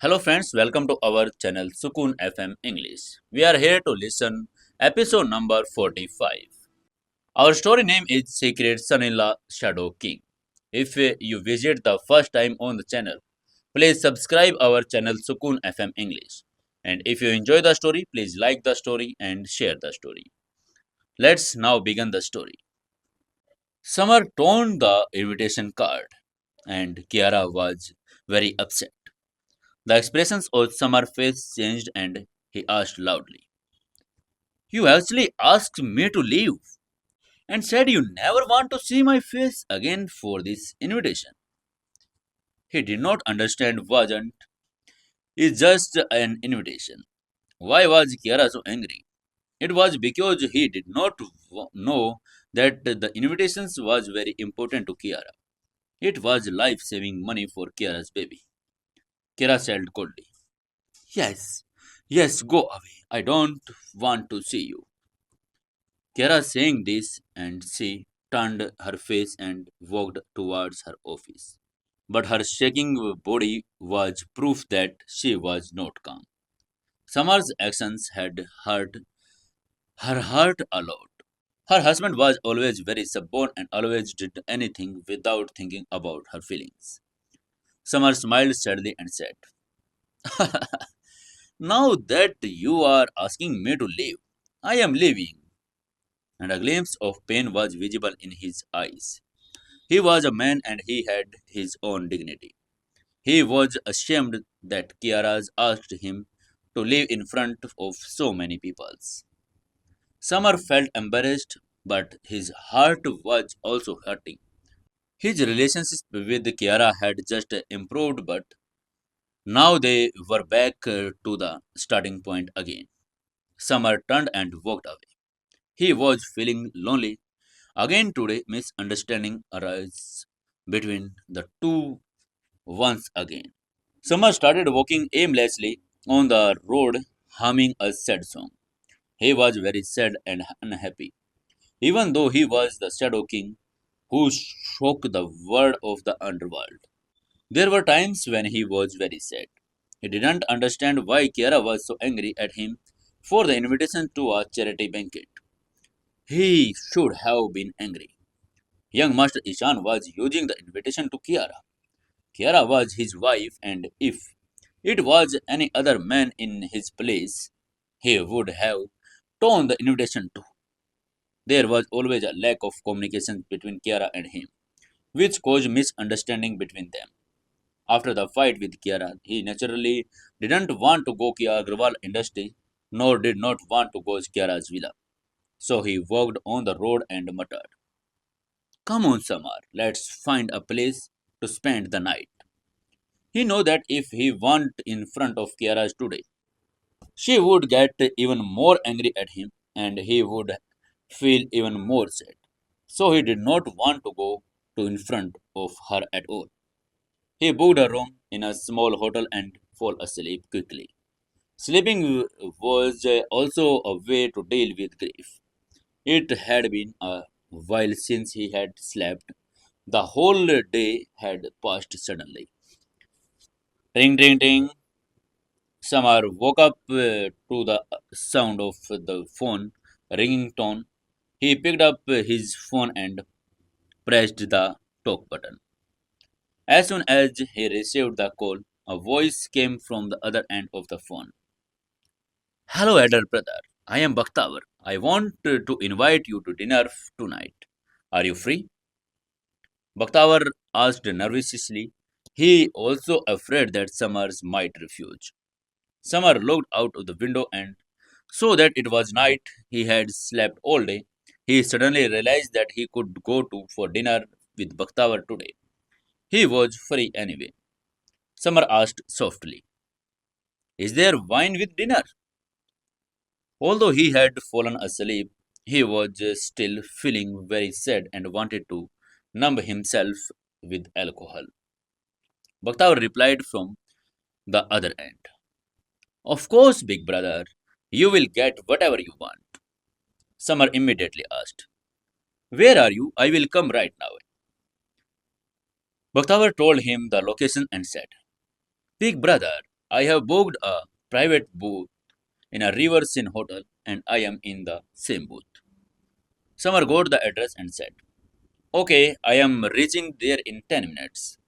Hello friends, welcome to our channel Sukun FM English. We are here to listen episode number 45. Our story name is Secret Son-in-Law Shadow King. If you visit the first time on the channel, please subscribe our channel Sukun FM English. And if you enjoy the story, please like the story and share the story. Let's now begin the story. Summer torn the invitation card and Kiara was very upset. The expressions of Summer's face changed and he asked loudly, "You actually asked me to leave and said you never want to see my face again for this invitation." He did not understand wasn't it's just an invitation. Why was Kiara so angry? It was because he did not know that the invitations was very important to Kiara. It was life-saving money for Kiara's baby. Kiara said coldly, "Yes, yes, go away. I don't want to see you." Kiara saying this and she turned her face and walked towards her office. But her shaking body was proof that she was not calm. Summer's actions had hurt her heart a lot. Her husband was always very stubborn and always did anything without thinking about her feelings. Summer smiled sadly and said, "Now that you are asking me to leave, I am leaving." And a glimpse of pain was visible in his eyes. He was a man and he had his own dignity. He was ashamed that Kiara's asked him to live in front of so many peoples. Summer felt embarrassed, but his heart was also hurting. His relationship with Kiara had just improved, but now they were back to the starting point again. Summer turned and walked away. He was feeling lonely. Again today, misunderstanding arose between the two once again. Summer started walking aimlessly on the road, humming a sad song. He was very sad and unhappy, even though he was the Shadow King who shook the world of the underworld. There were times when he was very sad. He didn't understand why Kiara was so angry at him for the invitation to a charity banquet. He should have been angry. Young Master Ishan was using the invitation to Kiara. Kiara was his wife, and if it was any other man in his place, he would have torn the invitation too. There was always a lack of communication between Kiara and him, which caused misunderstanding between them. After the fight with Kiara, he naturally didn't want to go to Agrawal industry, nor did not want to go to Kiara's villa. So he walked on the road and muttered, "Come on, Samar, let's find a place to spend the night." He knew that if he went in front of Kiara today, she would get even more angry at him and he would feel even more sad. So he did not want to go to in front of her at all. He booked a room in a small hotel and fall asleep quickly. Sleeping was also a way to deal with grief. It had been a while since he had slept. The whole day had passed suddenly. Ring, ring, ring. Samar woke up to the sound of the phone ringing tone. He picked up his phone and pressed the talk button. As soon as he received the call, a voice came from the other end of the phone. "Hello, elder brother. I am Bakhtawar. I want to invite you to dinner tonight. Are you free?" Bakhtawar asked nervously. He also afraid that Summers might refuse. Summer looked out of the window and saw that it was night. He had slept all day. He suddenly realized that he could go to for dinner with Bakhtawar today. He was free anyway. Summer asked softly, "Is there wine with dinner?" Although he had fallen asleep, he was still feeling very sad and wanted to numb himself with alcohol. Bakhtawar replied from the other end, "Of course, big brother, you will get whatever you want." Summer immediately asked, "Where are you? I will come right now." Bakhtawar told him the location and said, "Big brother, I have booked a private booth in a River Sin hotel and I am in the same booth. Summer got the address and said, Okay, I am reaching there in 10 minutes.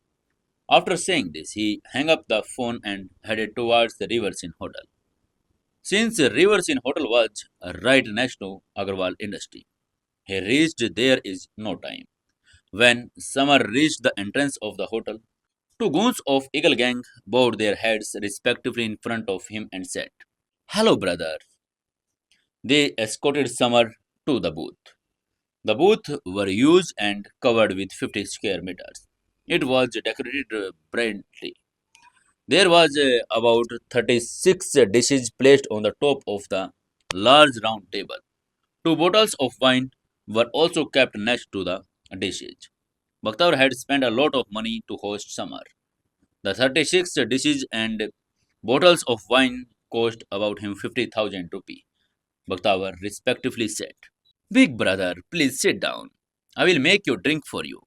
After saying this, he hung up the phone and headed towards the River Sin hotel. Since the River Sin hotel was right next to Agarwal Industry, he reached there is no time. When Summer reached the entrance of the hotel, two goons of Eagle Gang bowed their heads respectively in front of him and said, Hello, brother. They escorted Summer to the booth. The booth were huge and covered with 50 square meters. It was decorated brightly. There was about 36 dishes placed on the top of the large round table. Two bottles of wine were also kept next to the dishes. Bakhtar had spent a lot of money to host Summer. The 36 dishes and bottles of wine cost about him 50,000 rupees. Bakhtar respectively said. Big brother, please sit down. I will make you drink for you.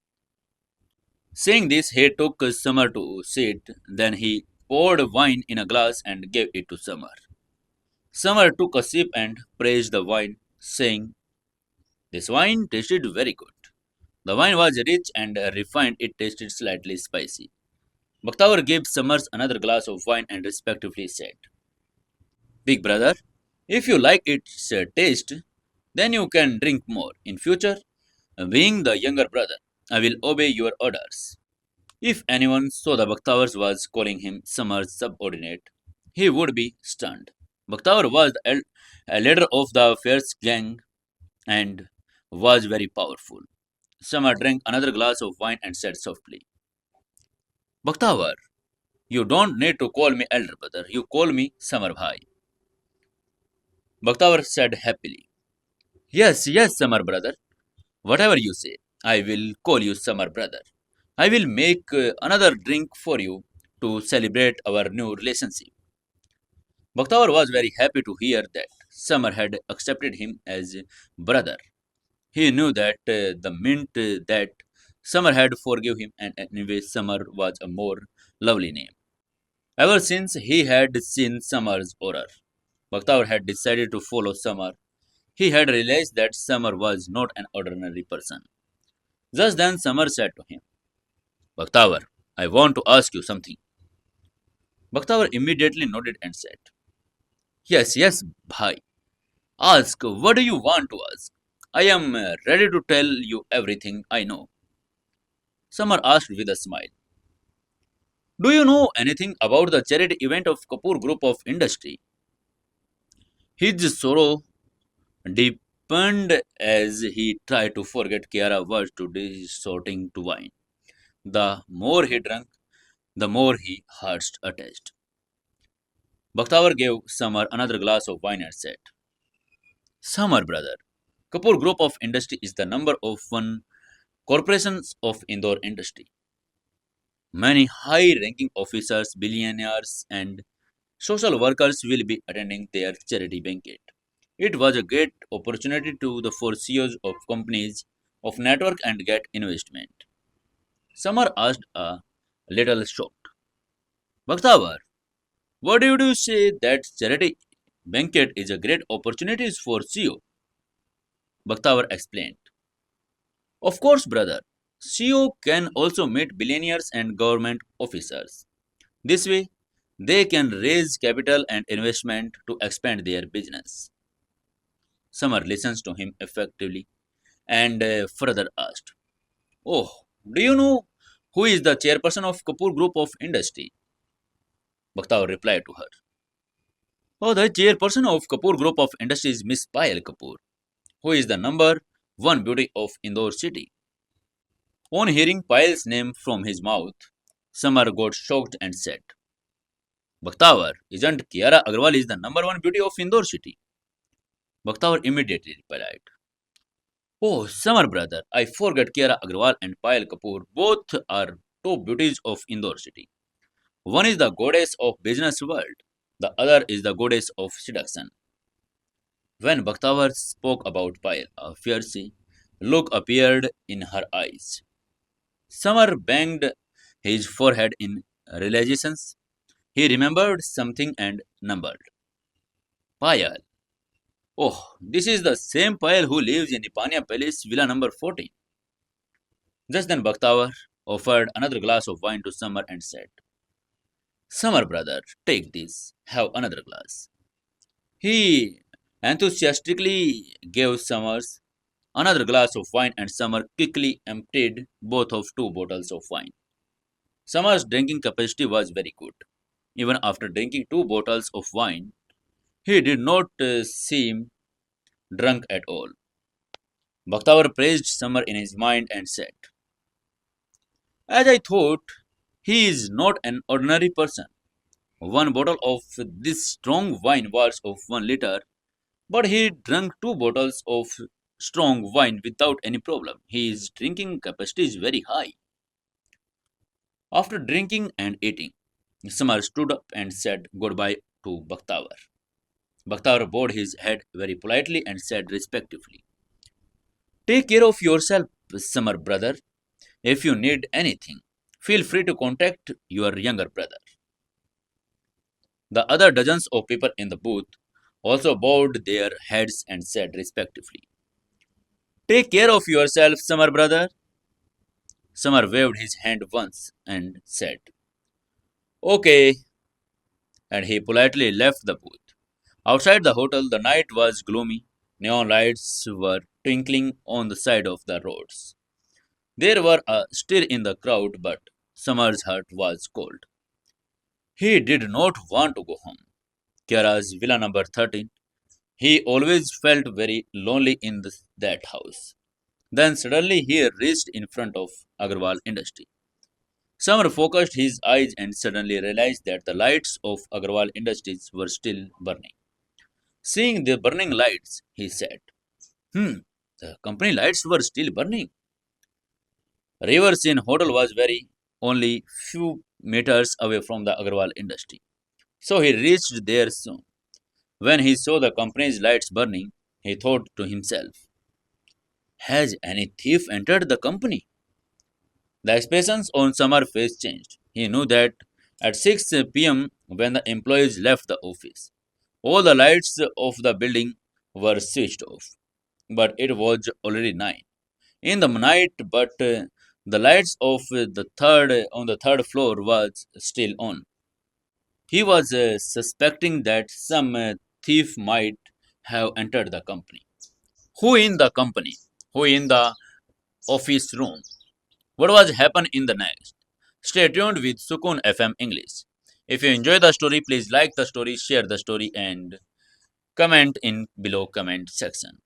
Saying this, he took Summer to sit. Then he poured wine in a glass and gave it to Summer. Summer took a sip and praised the wine, saying, This wine tasted very good. The wine was rich and refined, it tasted slightly spicy. Bakhtavar gave Summers another glass of wine and respectively said, Big brother, if you like its taste, then you can drink more. In future, being the younger brother, I will obey your orders. If anyone saw the Bakhtawars was calling him Samar's subordinate, he would be stunned. Bakhtawar was a leader of the fierce gang and was very powerful. Samar drank another glass of wine and said softly, Bakhtawar, you don't need to call me elder brother, you call me Samar Bhai. Bakhtawar said happily, Yes, yes, Samar brother, whatever you say, I will call you Samar brother. I will make another drink for you to celebrate our new relationship. Bakhtawar was very happy to hear that Samar had accepted him as brother. He knew that the meant that Samar had forgive him and anyway Samar was a more lovely name. Ever since he had seen Samar's aura, Bakhtawar had decided to follow Samar. He had realized that Samar was not an ordinary person. Just then Samar said to him, Bakhtawar, I want to ask you something. Bakhtawar immediately nodded and said, Yes, yes, bhai. Ask, what do you want to ask? I am ready to tell you everything I know. Samar asked with a smile. Do you know anything about the charity event of Kapoor Group of Industry? His sorrow deepened as he tried to forget Kiara words to resorting to wine. The more he drank, the more he heart attached. Bakhtawar gave Samar another glass of wine and said, Samar brother, Kapoor Group of Industry is the number of one corporations of Indore industry. Many high ranking officers, billionaires, and social workers will be attending their charity banquet. It was a great opportunity to the for CEOs of companies of network and get investment. Samar asked a little shocked. Bakhtawar, what did you say that charity banquet is a great opportunity for CEO? Bakhtawar explained. Of course, brother. CEO can also meet billionaires and government officers. This way, they can raise capital and investment to expand their business. Summer listens to him effectively and further asked, Oh, do you know who is the chairperson of Kapoor Group of Industry? Bakhtaw replied to her, Oh, the chairperson of Kapoor Group of Industry is Miss Payal Kapoor, who is the number one beauty of Indore city. On hearing Payal's name from his mouth, Samar got shocked and said, Bakhtawar, isn't Kiara Agarwal is the number one beauty of Indore city? Bakhtawar immediately replied, Oh, Samar brother, I forgot Kiara Agarwal and Payal Kapoor. Both are top beauties of Indore city. One is the goddess of business world. The other is the goddess of seduction. When Bakhtawar spoke about Payal, a fierce look appeared in her eyes. Samar banged his forehead in realizations. He remembered something and numbered. Payal. Oh, this is the same Payal who lives in Ipania Palace, Villa number 14. Just then Bakhtawar offered another glass of wine to Summer and said, Summer, brother, take this, have another glass. He enthusiastically gave Summers another glass of wine, and Summer quickly emptied both of two bottles of wine. Summer's drinking capacity was very good. Even after drinking two bottles of wine, he did not seem drunk at all. Bakhtawar praised Summer in his mind and said, As I thought, he is not an ordinary person. One bottle of this strong wine was of 1 liter, but he drank two bottles of strong wine without any problem. His drinking capacity is very high. After drinking and eating, Samar stood up and said goodbye to Bakhtawar. Bakhtawar bowed his head very politely and said respectfully, Take care of yourself, Samar brother. If you need anything, feel free to contact your younger brother. The other dozens of people in the booth also bowed their heads and said respectfully, Take care of yourself, Samar brother. Samar waved his hand once and said, Okay, and he politely left the booth. Outside the hotel, the night was gloomy. Neon lights were twinkling on the side of the roads. There were a stir in the crowd, but Samar's heart was cold. He did not want to go home. Kiara's villa number 13. He always felt very lonely in that house. Then suddenly he reached in front of Agarwal Industry. Samar focused his eyes and suddenly realized that the lights of Agarwal Industries were still burning. Seeing the burning lights, he said, the company lights were still burning. Rivers in hotel was very only few meters away from the Agarwal Industry. So he reached there soon. When he saw the company's lights burning, he thought to himself, Has any thief entered the company? The expressions on Samar's face changed. He knew that at 6 p.m., when the employees left the office, all the lights of the building were switched off. But it was already 9 in the night. But the lights of the third on the third floor was still on. He was suspecting that some thief might have entered the company. Who in the company? Who in the office room? What was happen in the next? Stay tuned with Sukun FM English. If you enjoy the story, please like the story, share the story, and comment in below comment section.